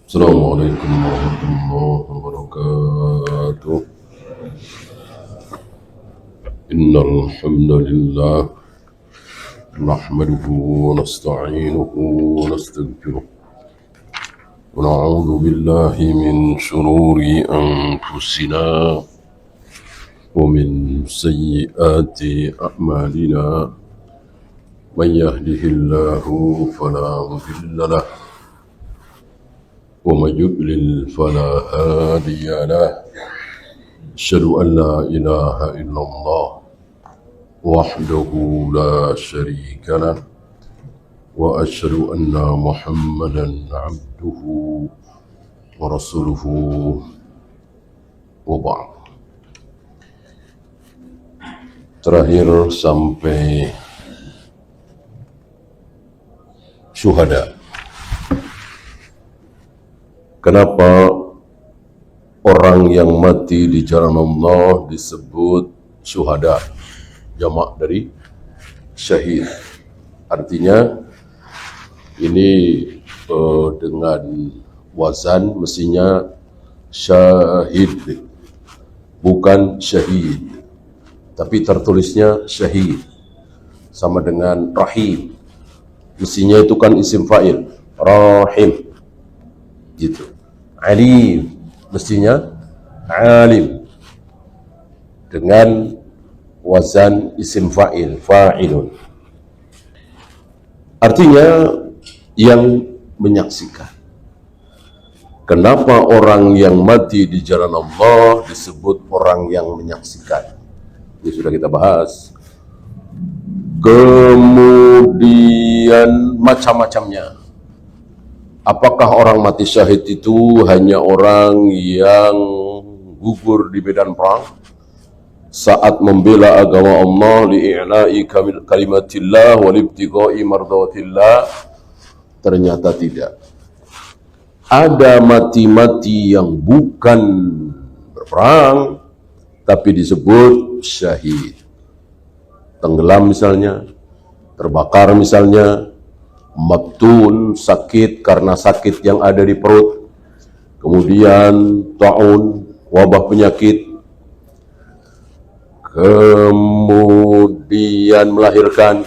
السلام عليكم ورحمة الله وبركاته. إن الحمد لله نحمده ونستعينه ونستغفره ونعوذ بالله من شرور أنفسنا ومن سيئات أعمالنا. من يهده الله فلا مضل له ومن يضلل فلا هادي له. أشهد أن لا إله إلا الله وحده لا شريك له وأشهد أن محمدا عبده ورسوله وبعد. Terakhir sampai syuhada. Kenapa orang yang mati di jalan Allah disebut syuhada? Jamak dari syahid. Artinya ini dengan wazan mestinya syahid, bukan syahid, tapi tertulisnya syahid, sama dengan rahim. Mestinya itu kan isim fa'il, rahim gitu. Alim mestinya alim dengan wazan isim fa'il, fa'ilun. Artinya yang menyaksikan. Kenapa orang yang mati di jalan Allah disebut orang yang menyaksikan? Ini sudah kita bahas. Kemudian macam-macamnya. Apakah orang mati syahid itu hanya orang yang gugur di medan perang saat membela agama Allah, li'i'la'i kalimatillah wa libtigha'i mardawatillah? Ternyata tidak. Ada mati-mati yang bukan berperang tapi disebut syahid. Tenggelam misalnya, terbakar misalnya, mabtun, sakit karena sakit yang ada di perut, kemudian ta'un, wabah penyakit, kemudian melahirkan.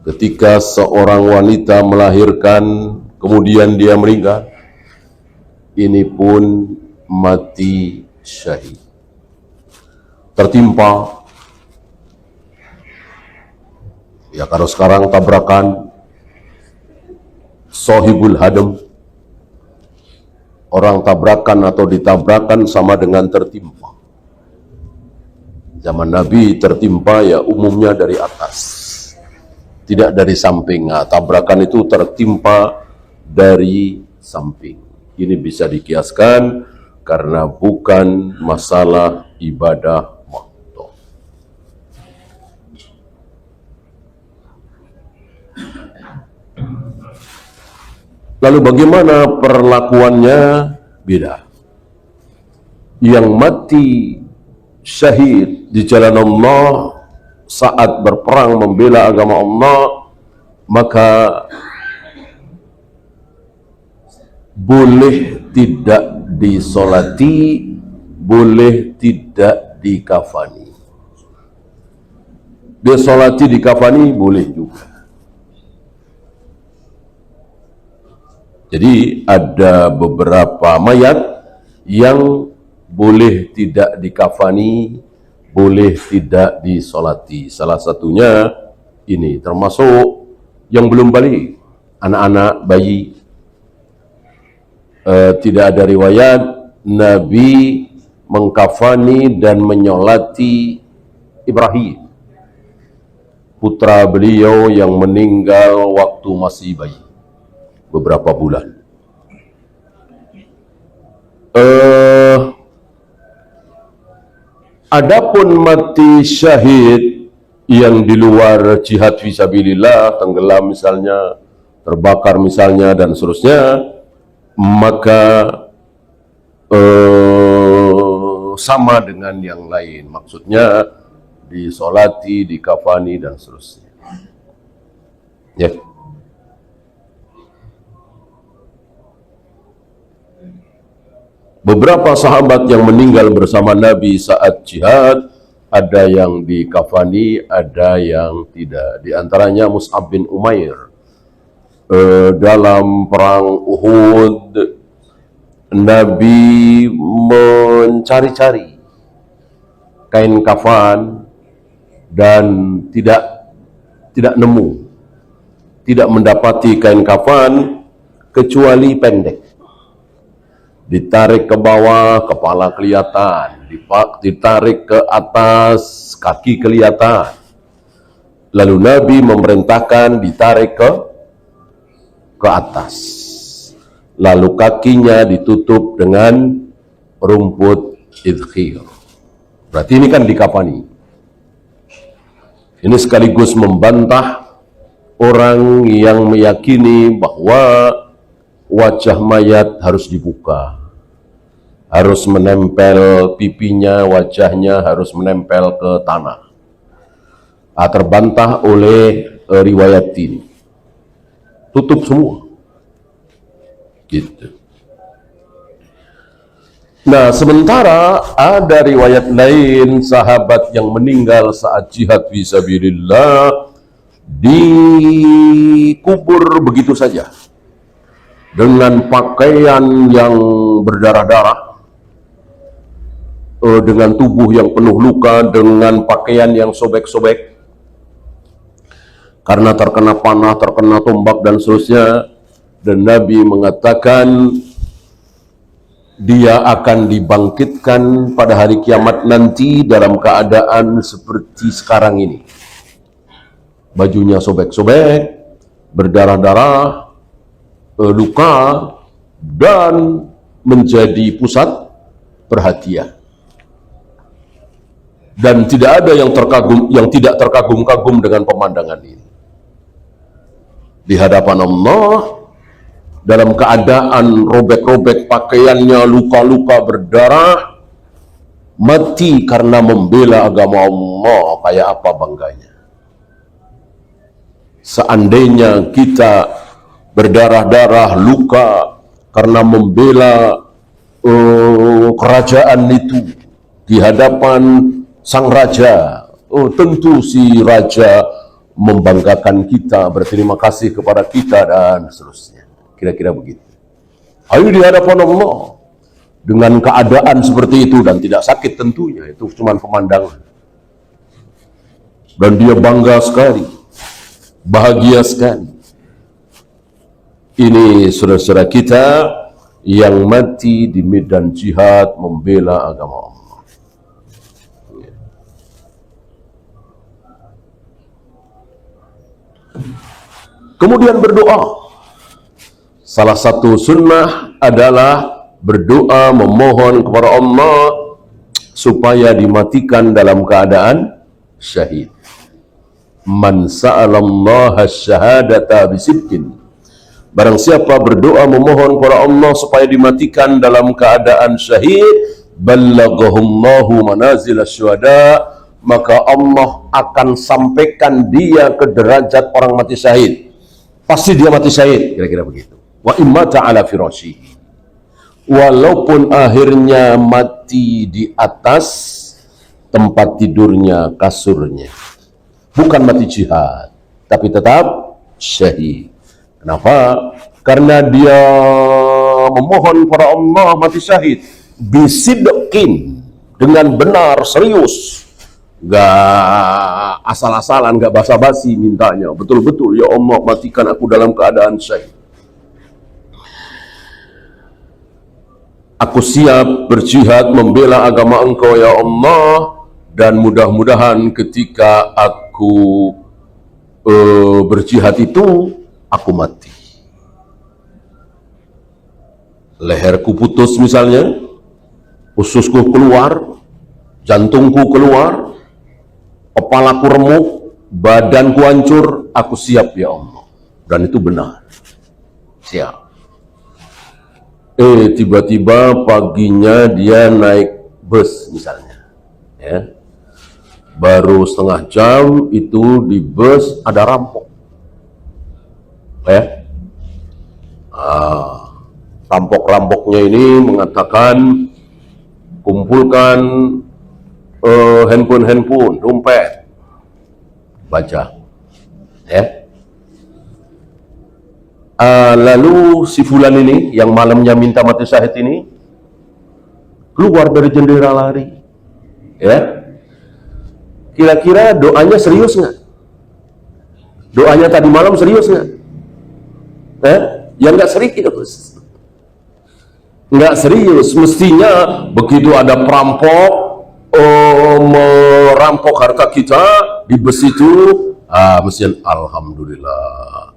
Ketika seorang wanita melahirkan kemudian dia meninggal, ini pun mati syahid. Tertimpa, ya kalau sekarang tabrakan, sohibul hadam, orang tabrakan atau ditabrakan sama dengan tertimpa. Zaman Nabi tertimpa ya umumnya dari atas, tidak dari samping. Nah, tabrakan itu tertimpa dari samping. Ini bisa dikiaskan karena bukan masalah ibadah makhluk. Lalu bagaimana perlakuannya? Beda. Yang mati syahid di jalan Allah saat berperang membela agama Allah, maka boleh tidak disolati, boleh tidak dikafani. Disolati, dikafani boleh juga. Jadi ada beberapa mayat yang boleh tidak dikafani, boleh tidak disolati. Salah satunya ini, termasuk yang belum balik, anak-anak, bayi. Tidak ada riwayat Nabi mengkafani dan menyolati Ibrahim, putra beliau yang meninggal waktu masih bayi, beberapa bulan. Adapun mati syahid yang di luar jihad fisabilillah, tenggelam misalnya, terbakar misalnya, dan seterusnya, maka sama dengan yang lain. Maksudnya disolati, dikafani, dan seterusnya. Ya. Beberapa sahabat yang meninggal bersama Nabi saat jihad, ada yang dikafani, ada yang tidak. Di antaranya Mus'ab bin Umair. Dalam perang Uhud, Nabi mencari-cari kain kafan dan tidak nemu, tidak mendapati kain kafan kecuali pendek. Ditarik ke bawah, kepala kelihatan. Ditarik ke atas, kaki kelihatan. Lalu Nabi memerintahkan ditarik ke atas. Lalu kakinya ditutup dengan rumput idkhir. Berarti ini kan dikafani. Ini sekaligus membantah orang yang meyakini bahwa wajah mayat harus dibuka, harus menempel pipinya, wajahnya harus menempel ke tanah. Terbantah oleh riwayat ini. Tutup semua. Gitu. Nah, sementara ada riwayat lain sahabat yang meninggal saat jihad fisabilillah dikubur begitu saja dengan pakaian yang berdarah-darah, dengan tubuh yang penuh luka, dengan pakaian yang sobek-sobek karena terkena panah, terkena tombak dan seterusnya. Dan Nabi mengatakan dia akan dibangkitkan pada hari kiamat nanti dalam keadaan seperti sekarang ini. Bajunya sobek-sobek, berdarah-darah, luka, dan menjadi pusat perhatian. Dan tidak ada yang tidak terkagum-kagum dengan pemandangan ini. Di hadapan Allah, dalam keadaan robek-robek pakaiannya, luka-luka berdarah, mati karena membela agama Allah, kayak apa bangganya. Seandainya kita berdarah-darah, luka karena membela kerajaan itu di hadapan sang raja, tentu si raja membanggakan kita, berterima kasih kepada kita dan seterusnya. Kira-kira begitu. Ayo di hadapan Allah dengan keadaan seperti itu dan tidak sakit tentunya, itu cuma pemandangan. Dan dia bangga sekali, bahagia sekali. Ini saudara-saudara kita yang mati di medan jihad membela agama Allah. Kemudian berdoa. Salah satu sunnah adalah berdoa memohon kepada Allah supaya dimatikan dalam keadaan syahid. Man sa'alallaha syahadata bisidqin. Barang siapa berdoa memohon kepada Allah supaya dimatikan dalam keadaan syahid, ballaghahullahu manazil syuhada, maka Allah akan sampaikan dia ke derajat orang mati syahid. Pasti dia mati syahid, kira-kira begitu. Wa imma ta'ala firasyihi. Walaupun akhirnya mati di atas tempat tidurnya, kasurnya. Bukan mati jihad, tapi tetap syahid. Kenapa? Karena dia memohon kepada Allah mati syahid bisidqin, dengan benar, serius. Gak asal-asalan, gak basa-basi mintanya. Betul-betul, ya Allah matikan aku dalam keadaan syahid. Aku siap berjihad membela agama Engkau ya Allah, dan mudah-mudahan ketika aku berjihad itu aku mati. Leherku putus misalnya, ususku keluar, jantungku keluar, kepalaku remuk, badanku hancur, aku siap ya Allah. Dan itu benar. Siap. Tiba-tiba paginya dia naik bus misalnya. Ya. Baru setengah jam itu di bus ada rampok. Ya. rampok-rampoknya ini mengatakan kumpulkan handphone, dompet, baca, ya. Lalu si fulan ini yang malamnya minta mati syahid ini keluar dari jendela lari, ya. Kira-kira doanya serius nggak? Doanya tadi malam serius nggak? Ya nggak serius. Nggak serius. Mestinya begitu ada perampok merampok harta kita di bus itu, mestinya alhamdulillah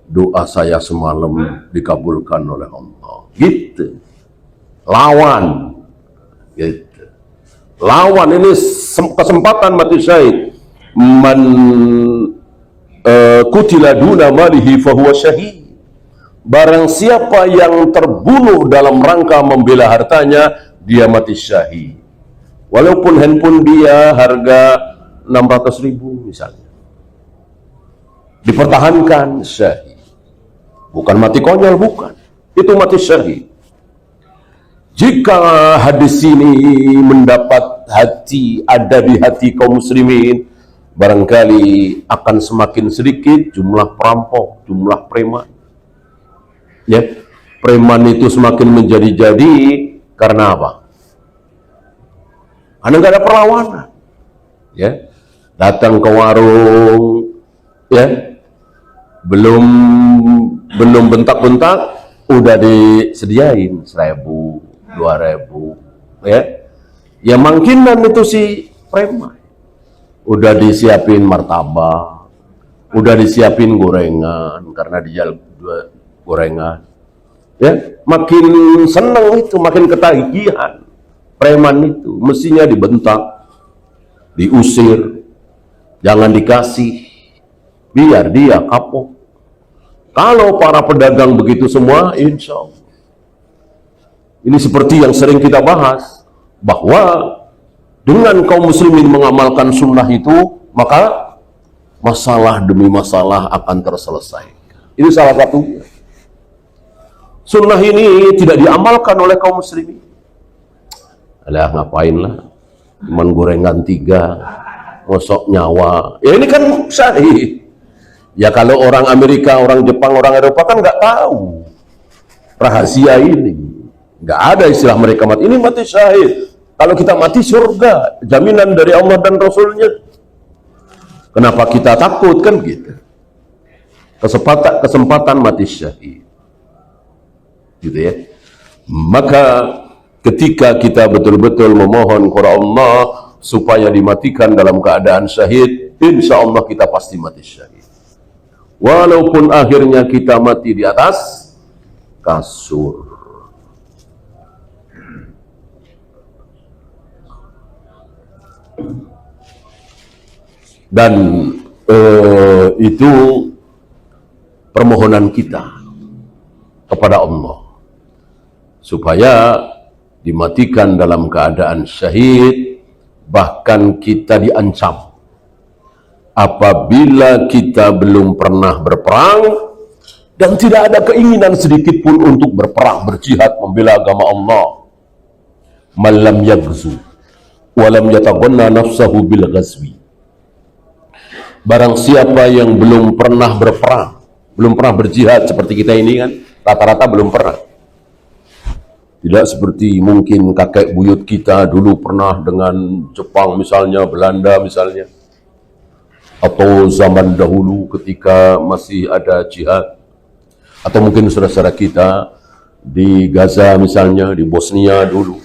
doa saya semalam dikabulkan oleh Allah. Gitu. Lawan. Gitu. Lawan ini kesempatan mati syahid. Man kutila duna malihi fahuwa syahid. Barang siapa yang terbunuh dalam rangka membela hartanya, dia mati syahid. Walaupun handphone dia harga 600.000 misalnya, dipertahankan, syahid. Bukan mati konyol, bukan. Itu mati syahid. Jika hadis ini mendapat hati, ada di hati kaum muslimin, barangkali akan semakin sedikit jumlah perampok, jumlah preman. Ya, preman itu semakin menjadi-jadi karena apa? Karena nggak ada perlawanan. Ya, datang ke warung, ya, belum bentak-bentak, udah disediain 1.000, 2.000, ya. Ya mangkinan itu si preman. Udah disiapin martabak, udah disiapin gorengan karena dia gorengan, ya. Makin seneng itu, makin ketagihan. Preman itu mestinya dibentak, diusir, jangan dikasih, biar dia kapok. Kalau para pedagang begitu semua, insya Allah. Ini seperti yang sering kita bahas, bahwa dengan kaum muslimin mengamalkan sunnah itu, maka masalah demi masalah akan terselesaikan. Ini salah satunya. Sunnah ini tidak diamalkan oleh kaum muslimin. Alah, ngapain lah, cuman gorengan 3, ngosok nyawa. Ya ini kan syahid. Ya kalau orang Amerika, orang Jepang, orang Eropa kan nggak tahu rahasia ini. Nggak ada istilah mereka mati. Ini mati syahid. Kalau kita mati surga, jaminan dari Allah dan Rasulnya. Kenapa kita takut, kan gitu? Kesempatan mati syahid. Gitu ya. Maka ketika kita betul-betul memohon kepada Allah supaya dimatikan dalam keadaan syahid, insya Allah kita pasti mati syahid. Walaupun akhirnya kita mati di atas kasur. Dan itu permohonan kita kepada Allah supaya dimatikan dalam keadaan syahid. Bahkan kita diancam apabila kita belum pernah berperang dan tidak ada keinginan sedikit pun untuk berperang, berjihad, membela agama Allah. Malam yaghzu walam yataghanna nafsahu bil ghazwi. Barang siapa yang belum pernah berperang, belum pernah berjihad, seperti kita ini kan rata-rata belum pernah. Tidak seperti mungkin kakek buyut kita dulu pernah dengan Jepang misalnya, Belanda misalnya, atau zaman dahulu ketika masih ada jihad, atau mungkin saudara-saudara kita di Gaza misalnya, di Bosnia dulu,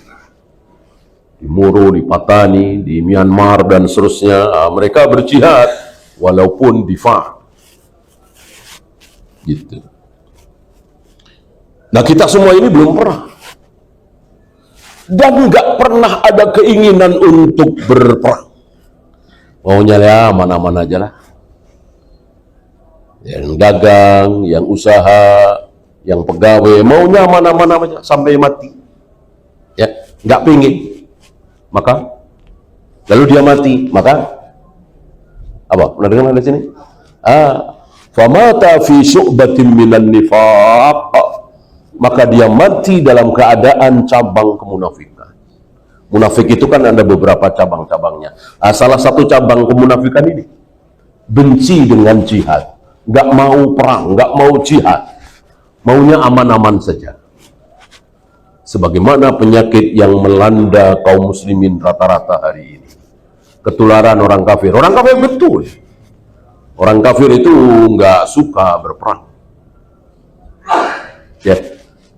di Moro, di Patani, di Myanmar dan seterusnya. Mereka berjihad walaupun difa, gitu. Nah kita semua ini belum pernah, dan nggak pernah ada keinginan untuk berperang. Maunya ya mana-mana aja lah. Yang dagang, yang usaha, yang pegawai, maunya mana-mana aja sampai mati. Ya, nggak pingin. Maka lalu dia mati, maka apa? Pernah dengar di sini? Famata fi syu'batin minan nifaq maka dia mati dalam keadaan cabang kemunafikan. Munafik itu kan ada beberapa cabang-cabangnya. Salah satu cabang kemunafikan ini, benci dengan jihad, nggak mau perang, nggak mau jihad, maunya aman-aman saja. Sebagaimana penyakit yang melanda kaum muslimin rata-rata hari ini, ketularan orang kafir. Orang kafir betul, orang kafir itu nggak suka berperang. Ya.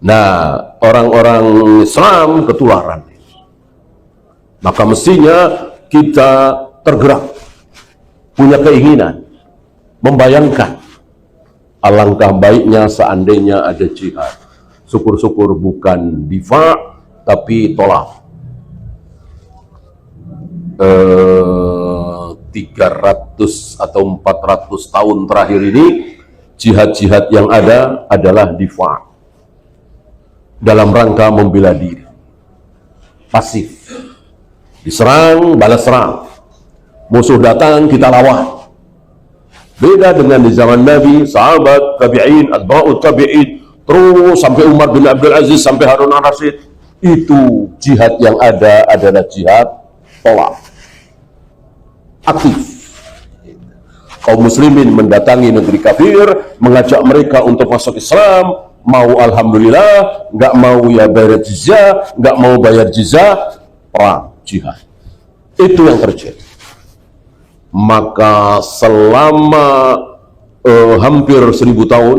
Nah, orang-orang Islam ketularan. Maka mestinya kita tergerak, punya keinginan, membayangkan alangkah baiknya seandainya ada jihad. Syukur-syukur bukan difa, tapi tolak. 300 atau 400 tahun terakhir ini, jihad-jihad yang ada adalah difa, dalam rangka membela diri, pasif. Diserang, balas serang. Musuh datang, kita lawan. Beda dengan di zaman Nabi, sahabat, tabi'in, atba'ut tabi'in, terus sampai Umar bin Abdul Aziz, sampai Harun al-Rashid. Itu jihad yang ada adalah jihad tolak, aktif. Kaum muslimin mendatangi negeri kafir, mengajak mereka untuk masuk Islam, mau alhamdulillah, nggak mau ya bayar jizyah, nggak mau bayar jizyah, perang, jihad. Itu yang terjadi. Maka selama hampir 1000 tahun,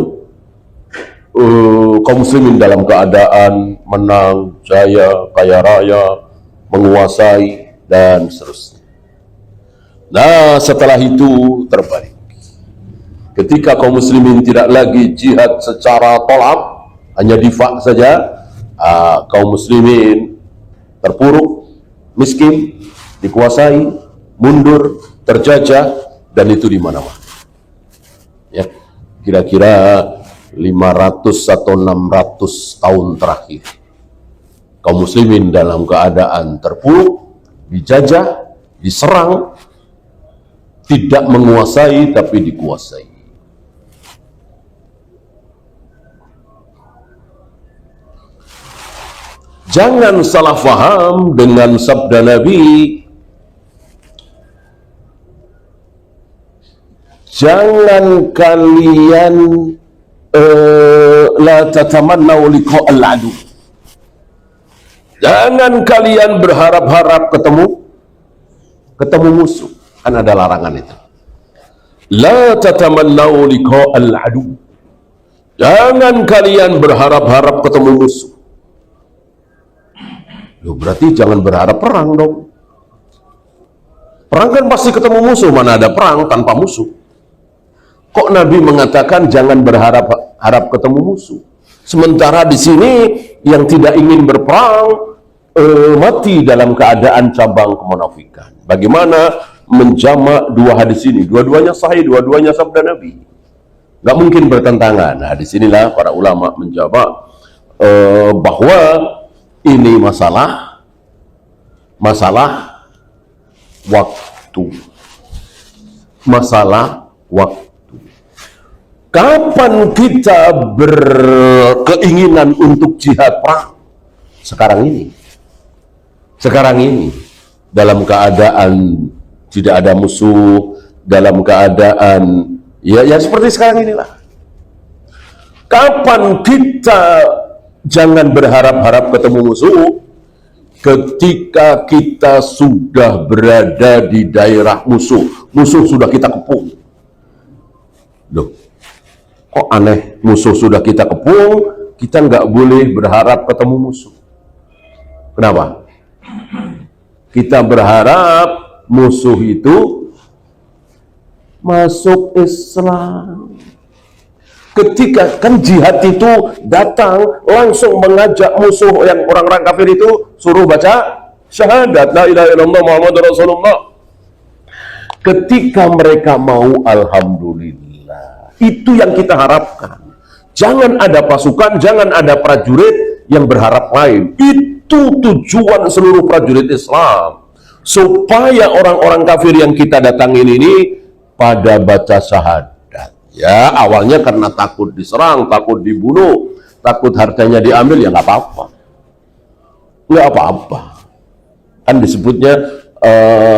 kaum muslimin dalam keadaan menang, jaya, kaya raya, menguasai, dan seterusnya. Nah, setelah itu terbalik. Ketika kaum muslimin tidak lagi jihad secara tolak, hanya difa saja, kaum muslimin terpuruk, miskin, dikuasai, mundur, terjajah, dan itu di mana-mana. Ya, kira-kira 500 atau 600 tahun terakhir, kaum muslimin dalam keadaan terpuruk, dijajah, diserang, tidak menguasai tapi dikuasai. Jangan salah faham dengan sabda Nabi, jangan kalian la tatamannau liqa'al adu. Jangan kalian berharap-harap ketemu musuh. Kan ada larangan itu. La tatamannau liqa'al adu. Jangan kalian berharap-harap ketemu musuh. Loh, berarti jangan berharap perang dong. Perang kan pasti ketemu musuh, mana ada perang tanpa musuh. Kok Nabi mengatakan jangan berharap ketemu musuh? Sementara di sini yang tidak ingin berperang mati dalam keadaan cabang kemunafikan. Bagaimana menjamak dua hadis ini? Dua-duanya sahih, dua-duanya sabda Nabi. Gak mungkin bertentangan. Nah, disinilah para ulama menjawab bahwa ini masalah waktu. Masalah waktu. Kapan kita berkeinginan untuk jihad perang? Sekarang ini. Sekarang ini. Dalam keadaan tidak ada musuh, dalam keadaan ya seperti sekarang inilah. Kapan kita jangan berharap-harap ketemu musuh? Ketika kita sudah berada di daerah musuh, musuh sudah kita kepung. Loh, kok aneh, musuh sudah kita kepung, kita nggak boleh berharap ketemu musuh. Kenapa? Kita berharap musuh itu masuk Islam. Ketika kan jihad itu datang langsung mengajak musuh yang orang-orang kafir itu suruh baca syahadat la ilaha illallah Muhammadur Rasulullah. Ketika mereka mau, alhamdulillah. Itu yang kita harapkan. Jangan ada pasukan, jangan ada prajurit yang berharap lain. Itu tujuan seluruh prajurit Islam. Supaya orang-orang kafir yang kita datangin ini pada baca syahadat. Ya, awalnya karena takut diserang, takut dibunuh, takut hartanya diambil, ya nggak apa-apa. Nggak apa-apa. Kan disebutnya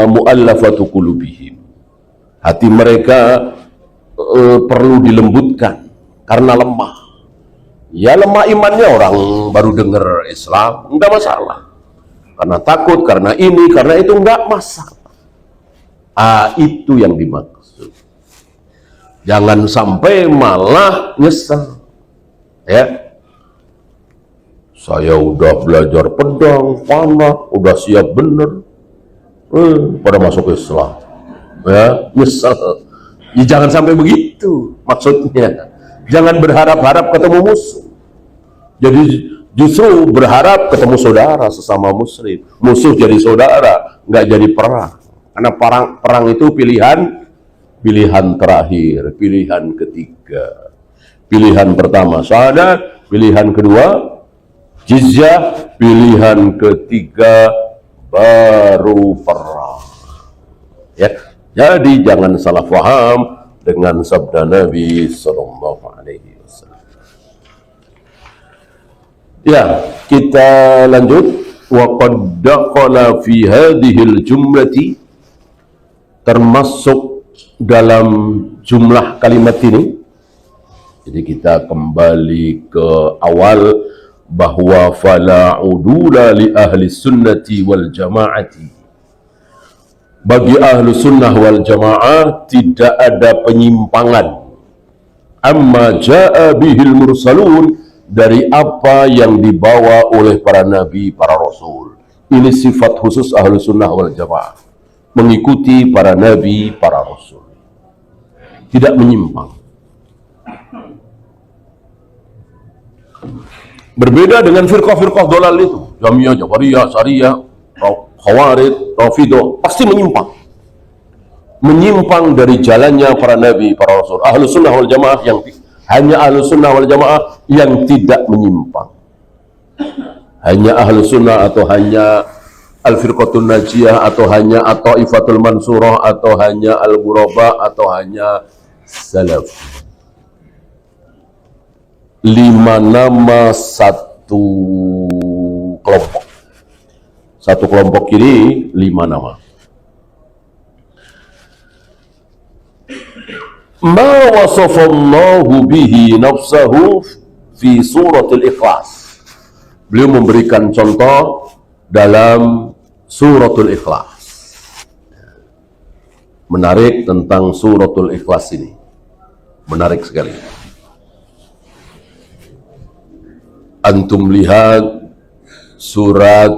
mu'allafatu qulubihim. Hati mereka perlu dilembutkan karena lemah. Ya lemah imannya, orang baru dengar Islam, enggak masalah. Karena takut, karena ini, karena itu, enggak masalah. Itu yang dimaksud. Jangan sampai malah nyesel. Ya. Saya udah belajar pedang, panah, udah siap bener. Pada masuk Islam. Ya, nyesel. Ya, jangan sampai begitu maksudnya. Jangan berharap-harap ketemu musuh. Jadi justru berharap ketemu saudara sesama muslim. Musuh jadi saudara, nggak jadi perang. Karena perang itu pilihan terakhir, pilihan ketiga. Pilihan pertama syahadat, pilihan kedua jizyah, pilihan ketiga baru perang. Ya, jadi jangan salah paham dengan sabda Nabi Sallallahu Alaihi Wasallam. Ya, kita lanjut. Wa qad dakhala fi hadhil jumlati, termasuk dalam jumlah kalimat ini. Jadi kita kembali ke awal bahwa fala udula li ahli sunnati wal jamaati. Bagi ahlu sunnah wal jamaah tidak ada penyimpangan amma ja'a bihil mursalun, dari apa yang dibawa oleh para nabi, para rasul. Ini sifat khusus ahlu sunnah wal jamaah, mengikuti para nabi, para rasul, tidak menyimpang. Berbeda dengan firqah-firqah dolal itu, Jamiah, Jabariyah, Syariah, Khawarij, Rafidah, pasti menyimpang dari jalannya para nabi, para rasul. Ahlu sunnah wal jamaah hanya ahlu sunnah wal jamaah yang tidak menyimpang. Hanya ahlu sunnah, atau hanya al-firqatun najiyah, atau hanya at-taifatul mansurah, atau hanya al-ghuraba, atau hanya salaf. 5 nama satu kelompok. Satu kelompok ini 5 nama. Ma wasafallahu bihi nafsahu fi suratul Ikhlas. Beliau memberikan contoh dalam suratul Ikhlas. Menarik tentang suratul Ikhlas ini. Menarik sekali. Antum lihat surat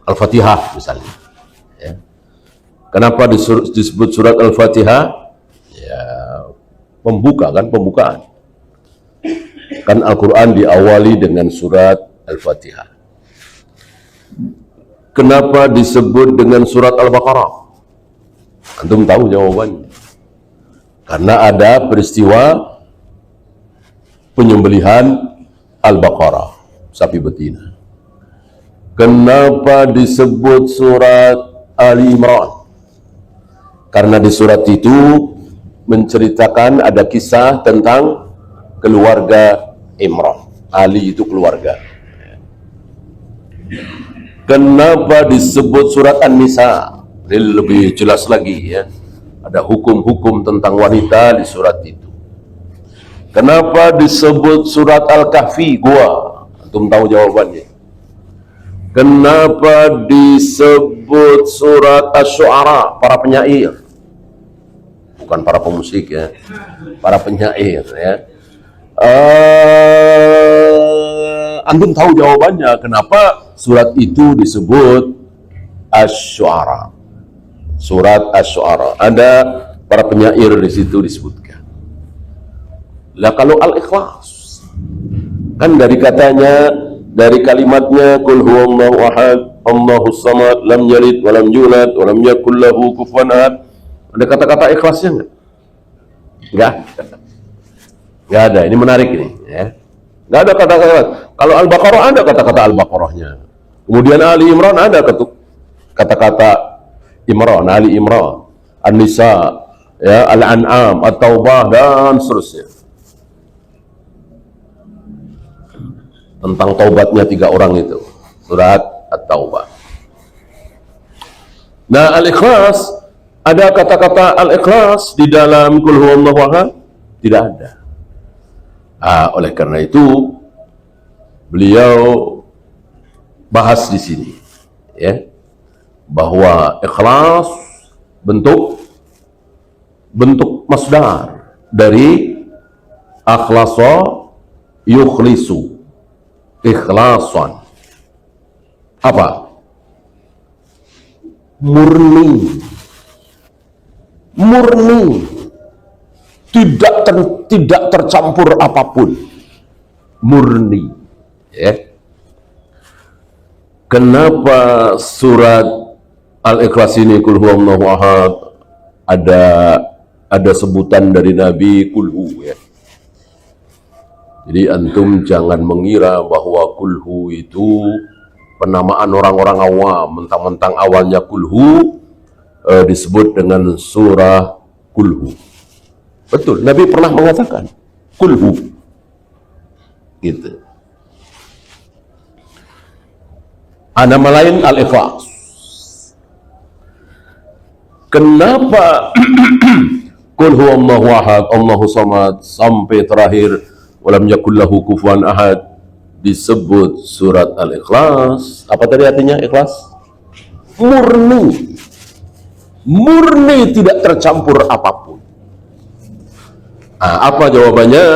Al-Fatihah misalnya. Ya. Kenapa disebut surat Al-Fatihah? Ya, pembukaan. Kan Al-Quran diawali dengan surat Al-Fatihah. Kenapa disebut dengan surat Al-Baqarah? Antum tahu jawabannya. Karena ada peristiwa penyembelihan Al-Baqarah, sapi betina. Kenapa disebut surat Ali Imran? Karena di surat itu menceritakan ada kisah tentang keluarga Imran. Ali itu keluarga. Kenapa disebut surat An-Nisa? Ini lebih jelas lagi ya. Ada hukum-hukum tentang wanita di surat itu. Kenapa disebut surat Al-Kahfi, gua? Antum tahu jawabannya. Kenapa disebut surat Asy-Syu'ara, para penyair? Bukan para pemusik ya, para penyair ya. Antum tahu jawabannya, kenapa surat itu disebut Asy-Syu'ara? Surat Asy-Syu'ara, ada para penyair di situ disebutkan. Lah kalau Al-Ikhlas, kan dari katanya, dari kalimatnya qul huwallahu ahad, Allahus samad, lam yalid wa lam yulad wa lam yakul lahu kufuwan ahad. Ada kata-kata ikhlasnya enggak? Enggak ada. Ini menarik ini ya. Enggak ada kata-kata. Kalau Al-Baqarah ada kata-kata Al-Baqarahnya. Kemudian Ali Imran ada kata-kata Imran, Ali Imran, An-Nisa, ya, Al-An'am, At-Taubah dan seterusnya. tentang taubatnya 3 orang itu. Surat At-Taubah. Nah, Al-Ikhlas, ada kata-kata Al-Ikhlas di dalam Qul Huwallahu Ahad? Tidak ada. Oleh karena itu beliau bahas di sini, ya, bahwa ikhlas bentuk masdar dari akhlasa yukhlisu, ikhlasan. Apa? Murni, tidak tercampur apapun, murni, ya. Kenapa surat Al-Ikhlas ini Qul Huwallahu Ahad ada sebutan dari Nabi kulhu, ya. Jadi antum jangan mengira bahwa kulhu itu penamaan orang-orang awam, mentang-mentang awalnya kulhu disebut dengan surah kulhu. Betul, Nabi pernah mengatakan kulhu, gitu. Nama lain Al-Ikhlas. Kenapa Qul Huwallahu Ahad, Allahu Samad sampai terakhir walam yakul lahu kufuwan ahad disebut surat Al-Ikhlas? Apa tadi artinya ikhlas? Murni, tidak tercampur apapun. Apa jawabannya?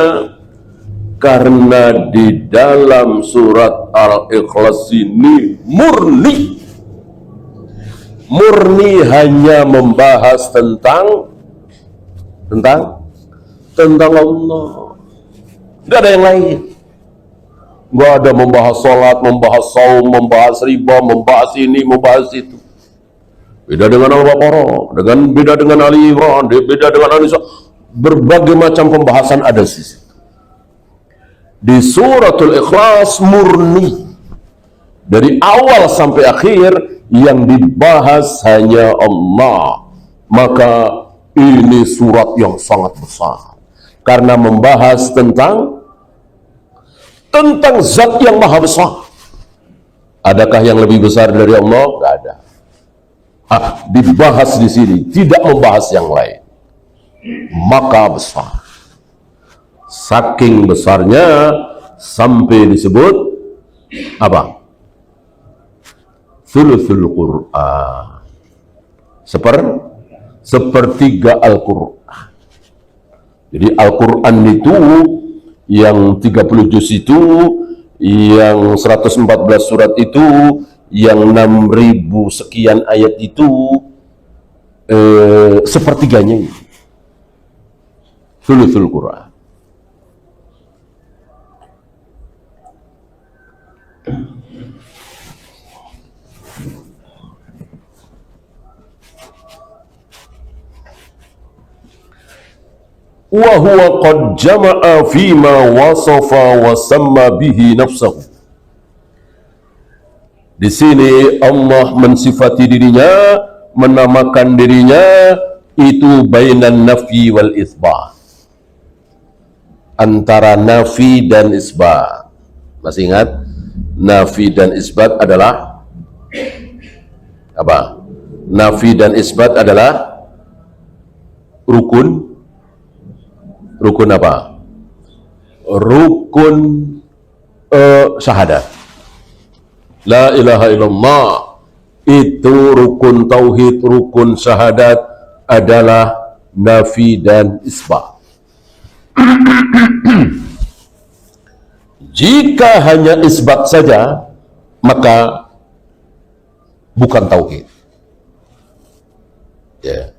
Karena di dalam surat Al-Ikhlas ini murni hanya membahas tentang Allah. Nggak ada yang lain. Nggak ada membahas sholat, membahas saum, membahas riba, membahas ini, membahas itu. Beda dengan Al-Baqarah, beda dengan Ali Imran, beda dengan An-Nisa. Berbagai macam pembahasan ada di situ. Di suratul Ikhlas murni, dari awal sampai akhir yang dibahas hanya Allah. Maka ini surat yang sangat besar karena membahas tentang zat yang maha besar. Adakah yang lebih besar dari Allah? Tidak ada. Dibahas di sini, tidak membahas yang lain. Maka besar. Saking besarnya sampai disebut apa? Thuluthul Qur'an. Sepertiga Al-Qur'an. Jadi Al-Qur'an itu yang 30 juz itu, yang 114 surat itu, yang 6.000 sekian ayat itu, sepertiganya ini. Thuluthul Qur'an. Wa huwa qad jama'a fima wasafa wa samma bihi nafsahu. Di sini Allah mensifati dirinya, menamakan dirinya itu bainan nafi wal itsbat. Antara nafi dan isbat. Masih ingat? Nafi dan isbat adalah apa? Nafi dan isbat adalah rukun apa? Rukun syahadat. La ilaha illallah itu rukun tauhid, rukun syahadat adalah nafi dan isbat. Jika hanya isbat saja, maka bukan tauhid. Ya.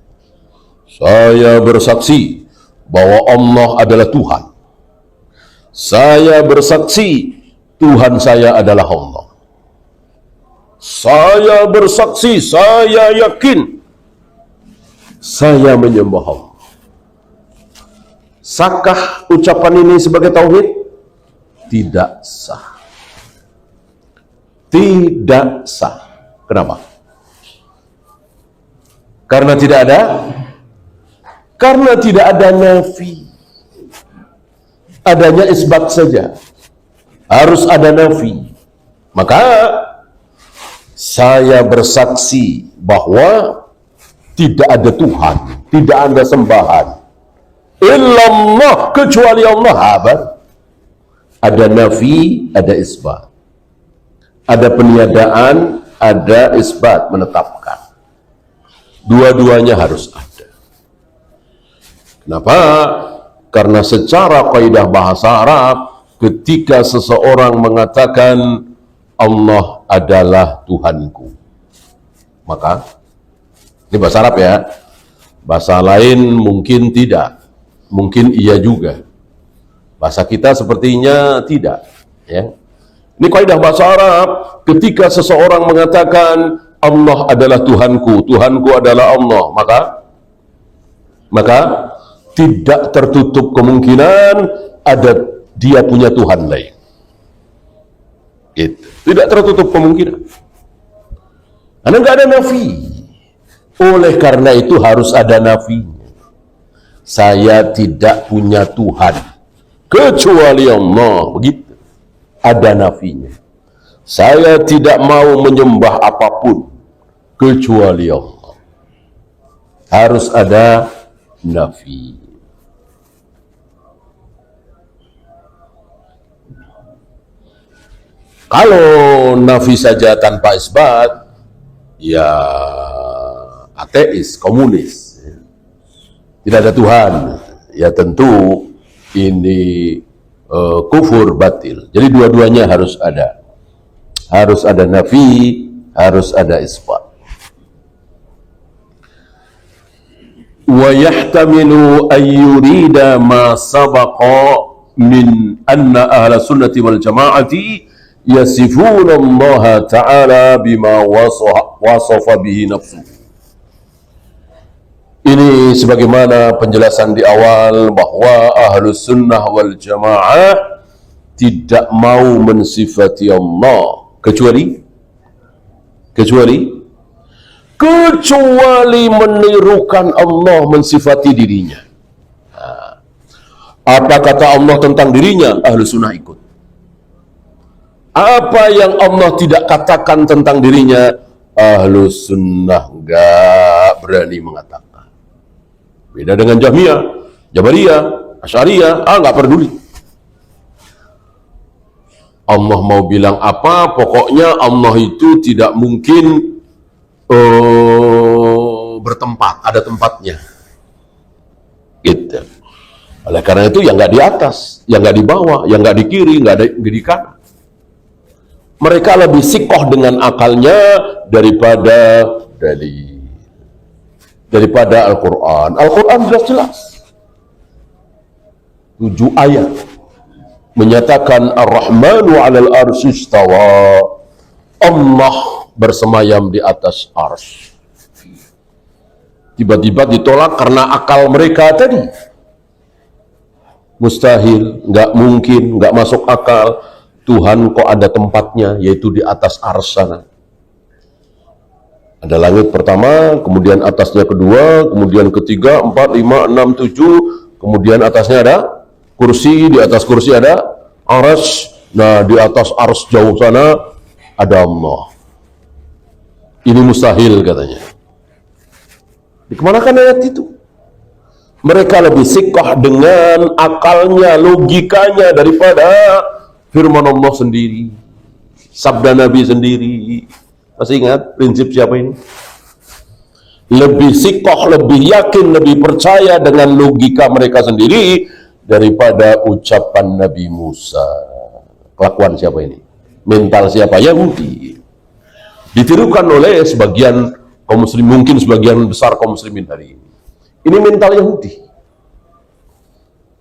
Saya bersaksi bahwa Allah adalah Tuhan. Saya bersaksi Tuhan saya adalah Allah. Saya bersaksi, saya yakin saya menyembah Allah. Sahkah ucapan ini sebagai tauhid? Tidak sah. Tidak sah. Kenapa? Karena tidak ada nafi. Adanya isbat saja. harus ada nafi. Maka saya bersaksi bahwa tidak ada Tuhan, tidak ada sembahan illallah, kecuali Allah. Ada nafi, ada isbat. Ada peniadaan, ada isbat, menetapkan. Dua-duanya harus ada. Kenapa? Karena secara kaidah bahasa Arab, ketika seseorang mengatakan Allah adalah Tuhanku, maka ini bahasa Arab ya, bahasa lain mungkin tidak, mungkin iya juga, bahasa kita sepertinya tidak ya. Ini kaidah bahasa Arab, ketika seseorang mengatakan Allah adalah Tuhanku, Tuhanku adalah Allah, maka tidak tertutup kemungkinan ada dia punya Tuhan lain. Gitu. Tidak tertutup kemungkinan. Karena nggak ada nafi. Oleh karena itu harus ada nafi. Saya tidak punya Tuhan kecuali Allah. Begitu. Ada nafinya. Saya tidak mau menyembah apapun kecuali Allah. Harus ada nafi. Kalau nafi saja tanpa isbat, ya ateis, komunis, tidak ada Tuhan, ya tentu ini kufur batil. Jadi dua-duanya harus ada nafi, harus ada isbat. Wa yahtamilu an yurida ma sabaqa min anna ahla sunnati wal jama'ati yasifuna Allah Ta'ala bima wasafa bihi nafsu. Ini sebagaimana penjelasan di awal bahwa ahlus sunnah wal jamaah tidak mau mensifati Allah kecuali menirukan Allah mensifati dirinya. Apa kata Allah tentang dirinya, ahlus sunnah ikut. Apa yang Allah tidak katakan tentang dirinya, ahlus sunnah enggak berani mengatakan. Beda dengan Jahmiyah, Jabariyah, Asy'ariyah, enggak peduli. Allah mau bilang apa, pokoknya Allah itu tidak mungkin bertempat, ada tempatnya. Gitu. Oleh karena itu yang enggak di atas, yang enggak di bawah, yang enggak di kiri, enggak di kanan. Mereka lebih sikoh dengan akalnya daripada Al-Quran. Al-Quran jelas-jelas 7 ayat menyatakan Ar-Rahmanu 'alal arsy istawa. Allah bersemayam di atas arsy. Tiba-tiba ditolak karena akal mereka tadi. Mustahil, nggak mungkin, nggak masuk akal. Tuhan kok ada tempatnya, yaitu di atas arsy sana. Ada langit pertama, kemudian atasnya kedua, kemudian ketiga, 4, 5, 6, 7, kemudian atasnya ada kursi, di atas kursi ada arsy. Nah, di atas arsy jauh sana ada Allah. Ini mustahil katanya. Dikemanakan ayat itu? Mereka lebih sikoh dengan akalnya, logikanya daripada firman Allah sendiri, sabda Nabi sendiri. Masih ingat prinsip siapa ini? Lebih sikoh, lebih yakin, lebih percaya dengan logika mereka sendiri daripada ucapan Nabi Musa. Kelakuan siapa ini? Mental siapa? Yahudi. Ditirukan oleh sebagian kaum muslim, mungkin sebagian besar kaum muslimin hari ini. Ini mental Yahudi.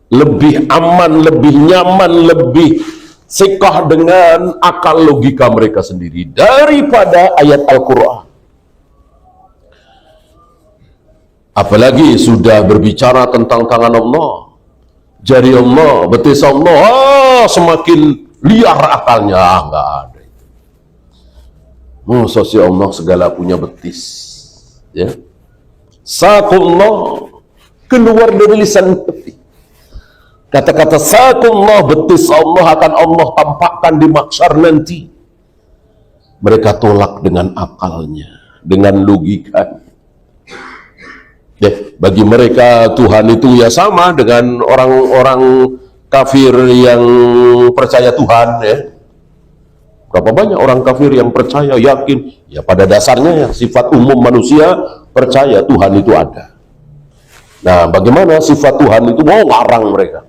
Lebih aman, lebih nyaman, lebih sikoh dengan akal logika mereka sendiri daripada ayat Al-Quran. Apalagi sudah berbicara tentang tangan Allah, jari Allah, betis Allah, semakin liar akalnya. Enggak ada. Masa si Allah segala punya betis, ya? Saqullah keluar dari lisan Nabi. Kata-kata sakumullah, betis Allah akan Allah tampakkan di mahsyar nanti. Mereka tolak dengan akalnya, dengan logikanya. Bagi mereka Tuhan itu ya sama dengan orang-orang kafir yang percaya Tuhan ya. Berapa banyak orang kafir yang percaya, yakin, ya pada dasarnya ya sifat umum manusia percaya Tuhan itu ada. Nah, bagaimana sifat Tuhan itu mau ngarang mereka?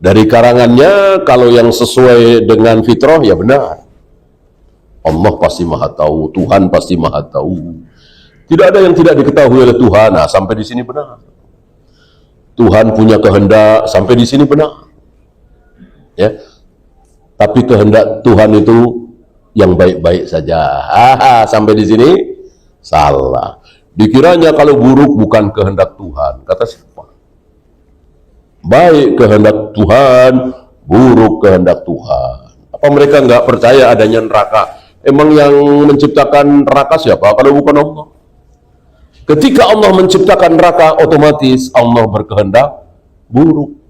Dari karangannya, kalau yang sesuai dengan fitrah ya benar. Allah pasti maha tahu, Tuhan pasti maha tahu. Tidak ada yang tidak diketahui oleh Tuhan. Nah, sampai di sini benar. Tuhan punya kehendak, sampai di sini benar. Ya. Tapi kehendak Tuhan itu yang baik-baik saja. Sampai di sini salah. Dikiranya kalau buruk bukan kehendak Tuhan. Kata siapa? Baik kehendak Tuhan, buruk kehendak Tuhan. Apa mereka nggak percaya adanya neraka? Emang yang menciptakan neraka siapa? Kalau bukan Allah. Ketika Allah menciptakan neraka, otomatis Allah berkehendak buruk.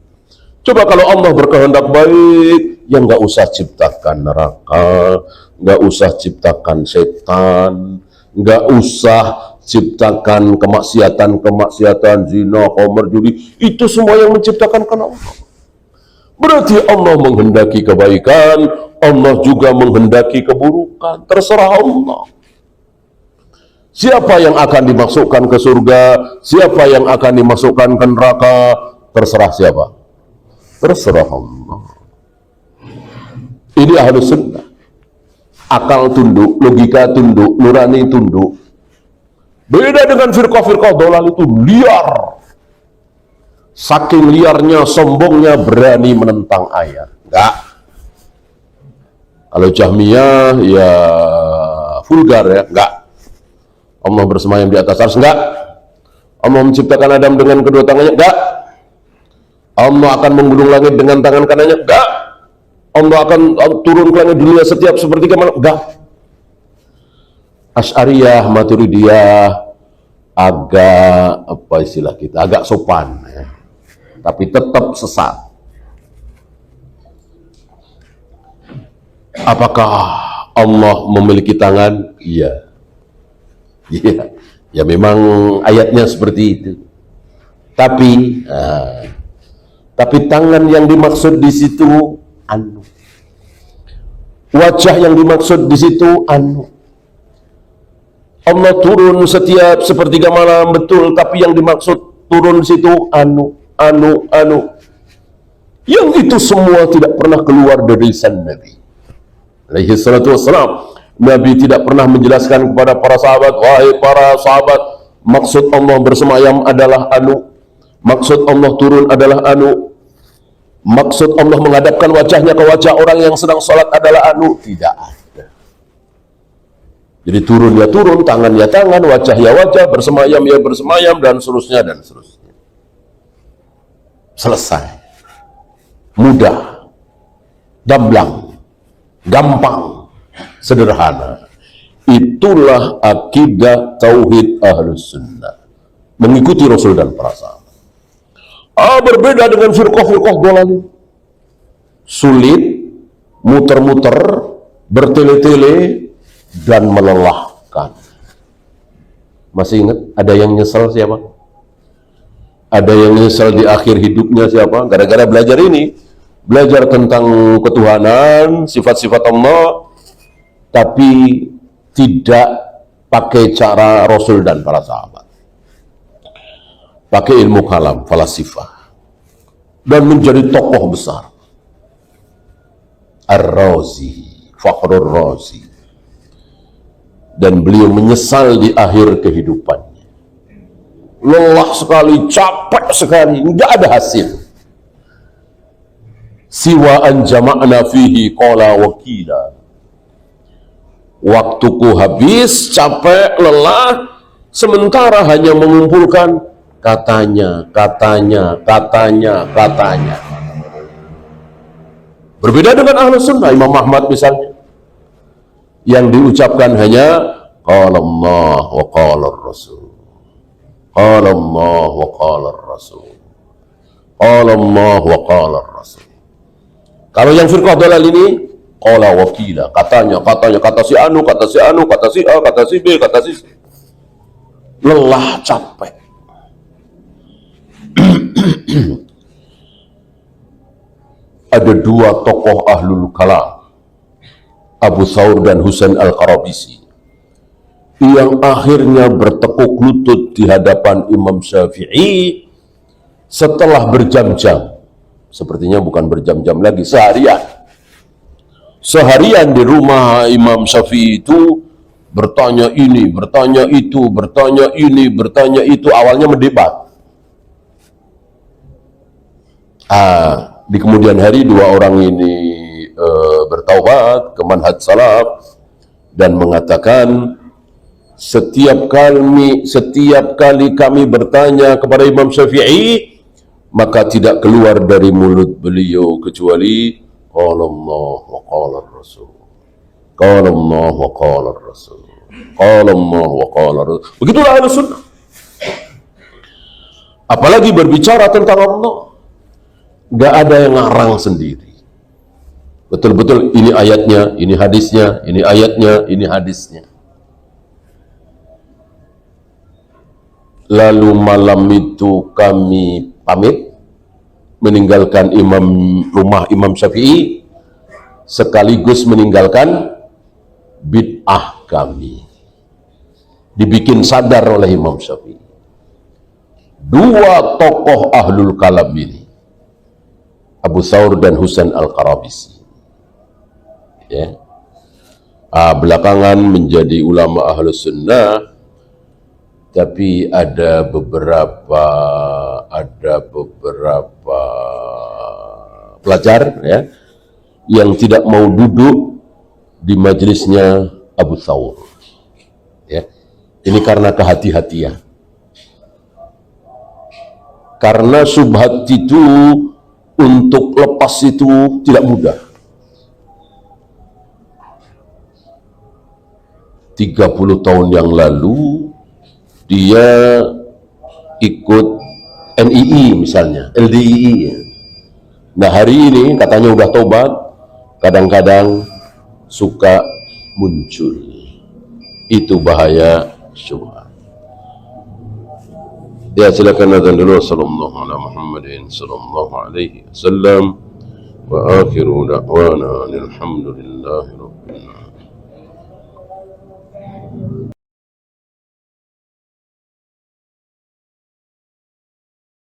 Coba kalau Allah berkehendak baik, ya nggak usah ciptakan neraka, nggak usah ciptakan setan, nggak usah ciptakan kemaksiatan, zina, khamr, judi. Itu semua yang menciptakan kan Allah. Berarti Allah menghendaki kebaikan, Allah juga menghendaki keburukan. Terserah Allah. Siapa yang akan dimasukkan ke surga, siapa yang akan dimasukkan ke neraka, terserah siapa? Terserah Allah. Ini ahlu sunnah. Akal tunduk, logika tunduk, nurani tunduk. Beda dengan firqah-firqah dolal itu liar. Saking liarnya, sombongnya, berani menentang ayat. Enggak. Kalau Jahmiyah ya vulgar ya, enggak. Allah bersemayam di atas arsy, enggak. Allah menciptakan Adam dengan kedua tangannya, enggak. Allah akan menggunung langit dengan tangan kanannya, enggak. Allah akan turun ke langit dunia setiap sepertiga malam, enggak. Asy'ariyah, Maturidiyah agak apa istilah kita, agak sopan ya. Tapi tetap sesat. Apakah Allah memiliki tangan? Iya. Ya, ya memang ayatnya seperti itu. Tapi tangan yang dimaksud di situ anu. Wajah yang dimaksud di situ anu. Allah turun setiap sepertiga malam betul, tapi yang dimaksud turun di situ anu. Yang itu semua tidak pernah keluar dari lisan Nabi alaihi salatu wassalam. Nabi tidak pernah menjelaskan kepada para sahabat, wahai para sahabat, maksud Allah bersemayam adalah anu, maksud Allah turun adalah anu, maksud Allah menghadapkan wajahnya ke wajah orang yang sedang sholat adalah anu. Tidak ada. Jadi turun ya turun, tangan ya tangan, wajah ya wajah, bersemayam ya bersemayam, dan seterusnya dan seterusnya. Selesai. Mudah, gamblang, gampang, sederhana. Itulah akidah tauhid ahlus sunnah, mengikuti Rasul dan para sahabat. Berbeda dengan firqah-firqah dolal, sulit, muter-muter, bertele-tele, dan melelahkan. Masih ingat ada yang nyesel siapa? Ada yang nyesel di akhir hidupnya siapa? Gara-gara belajar ini, belajar tentang ketuhanan, sifat-sifat Allah, tapi tidak pakai cara Rasul dan para sahabat. Pakai ilmu kalam, falasifah, dan menjadi tokoh besar. Ar-Razi, Fakhrur Razi. Dan beliau menyesal di akhir kehidupannya. Lelah sekali, capek sekali, tidak ada hasil. Siwa an jama'na fihi qala wakila. Waktuku habis, capek, lelah, sementara hanya mengumpulkan katanya. Berbeda dengan Ahlus Sunnah, Imam Ahmad misalnya, yang diucapkan hanya qala Allah wa qala Rasul, qala Allah wa qala Rasul. qala Allah wa qala Rasul. Kalau yang firqah dalal ini qala wa qila, katanya, kata si anu, kata si anu, kata si A, kata si B, kata si C. Lelah, capek. Ada dua tokoh ahlul kalam, Abu Thawr dan Husain al-Qarabisi, yang akhirnya bertekuk lutut di hadapan Imam Syafi'i setelah berjam-jam. Sepertinya bukan berjam-jam lagi, seharian di rumah Imam Syafi'i itu bertanya ini, bertanya itu, bertanya ini, bertanya itu. Awalnya mendebat. Di kemudian hari dua orang ini bertaubat ke manhaj salaf dan mengatakan, setiap kali kami bertanya kepada Imam Syafi'i, maka tidak keluar dari mulut beliau kecuali qala Allah wa qala Rasul, qala Allah wa qala Rasul, qala Allah wa qala Rasul. Begitulah Ahlus Sunnah. Apalagi berbicara tentang Allah, gak ada yang ngarang sendiri. Betul-betul ini ayatnya, ini hadisnya, ini ayatnya, ini hadisnya. Lalu malam itu kami pamit meninggalkan rumah Imam Syafi'i, sekaligus meninggalkan bid'ah kami. Dibikin sadar oleh Imam Syafi'i. Dua tokoh ahlul kalam ini, Abu Thawr dan Husain al-Qarabisi, ya. Belakangan menjadi ulama Ahlus Sunnah, tapi ada beberapa pelajar, ya, yang tidak mau duduk di majelisnya Abu Thawr, ya. Ini karena kehati-hatian, karena syubhat itu untuk lepas itu tidak mudah. 30 tahun yang lalu dia ikut NII misalnya, LDII. Nah, hari ini katanya udah tobat, kadang-kadang suka muncul. Itu bahaya syubhat. Ya, silakan azan dulu. Sallallahu ala Muhammadin sallallahu alaihi wasallam wa akhiru da'wana alhamdulillahi rabbil alamin.